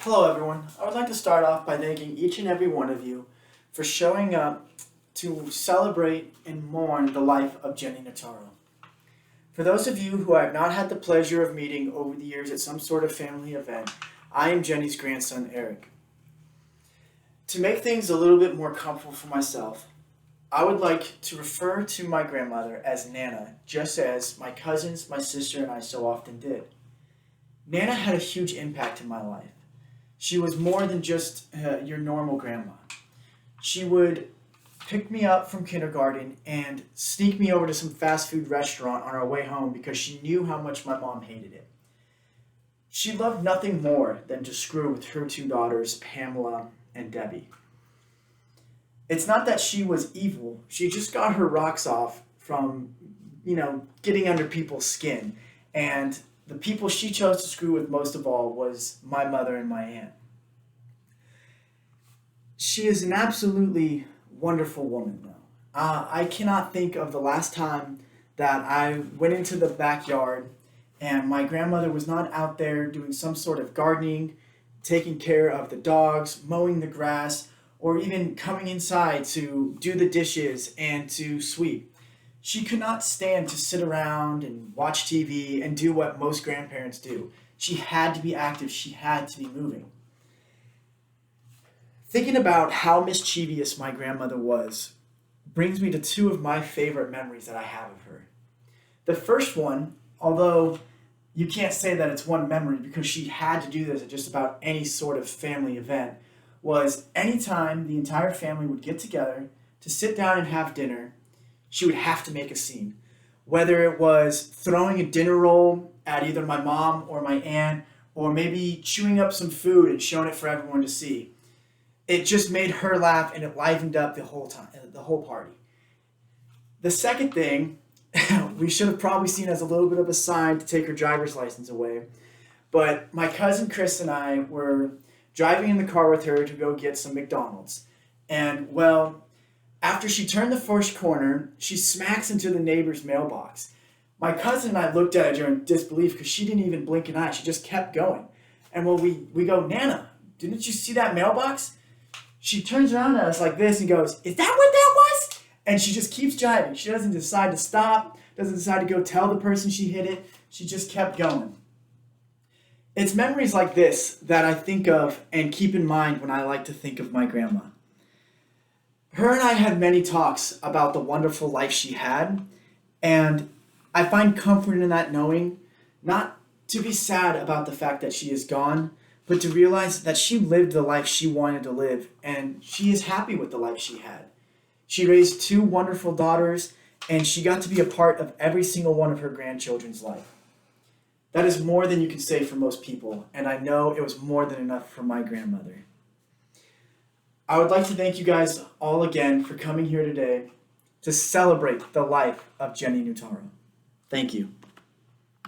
Hello everyone. I would like to start off by thanking each and every one of you for showing up to celebrate and mourn the life of Jenny Notaro. For those of you who I have not had the pleasure of meeting over the years at some sort of family event, I am Jenny's grandson, Eric. To make things a little bit more comfortable for myself, I would like to refer to my grandmother as Nana, just as my cousins, my sister, and I so often did. Nana had a huge impact in my life. She was more than just your normal grandma. She would pick me up from kindergarten and sneak me over to some fast food restaurant on our way home because she knew how much my mom hated it. She loved nothing more than to screw with her two daughters, Pamela and Debbie. It's not that she was evil. She just got her rocks off from, getting under people's skin. And the people she chose to screw with most of all was my mother and my aunt. She is an absolutely wonderful woman, though. I cannot think of the last time that I went into the backyard and my grandmother was not out there doing some sort of gardening, taking care of the dogs, mowing the grass, or even coming inside to do the dishes and to sweep. She could not stand to sit around and watch TV and do what most grandparents do. She had to be active. She had to be moving. Thinking about how mischievous my grandmother was brings me to two of my favorite memories that I have of her. The first one, although you can't say that it's one memory because she had to do this at just about any sort of family event, was anytime the entire family would get together to sit down and have dinner, she would have to make a scene. Whether it was throwing a dinner roll at either my mom or my aunt, or maybe chewing up some food and showing it for everyone to see. It just made her laugh and it livened up the whole party. The second thing, we should have probably seen as a little bit of a sign to take her driver's license away. But my cousin Chris and I were driving in the car with her to go get some McDonald's. And after she turned the first corner, she smacks into the neighbor's mailbox. My cousin and I looked at her in disbelief because she didn't even blink an eye. She just kept going. And we go, Nana, didn't you see that mailbox? She turns around at us like this and goes, is that what that was? And she just keeps driving. She doesn't decide to stop, doesn't decide to go tell the person she hit it. She just kept going. It's memories like this that I think of and keep in mind when I like to think of my grandma. Her and I had many talks about the wonderful life she had, and I find comfort in that knowing, not to be sad about the fact that she is gone, but to realize that she lived the life she wanted to live, and she is happy with the life she had. She raised two wonderful daughters, and she got to be a part of every single one of her grandchildren's life. That is more than you can say for most people, and I know it was more than enough for my grandmother. I would like to thank you guys all again for coming here today to celebrate the life of Jenny Notaro. Thank you.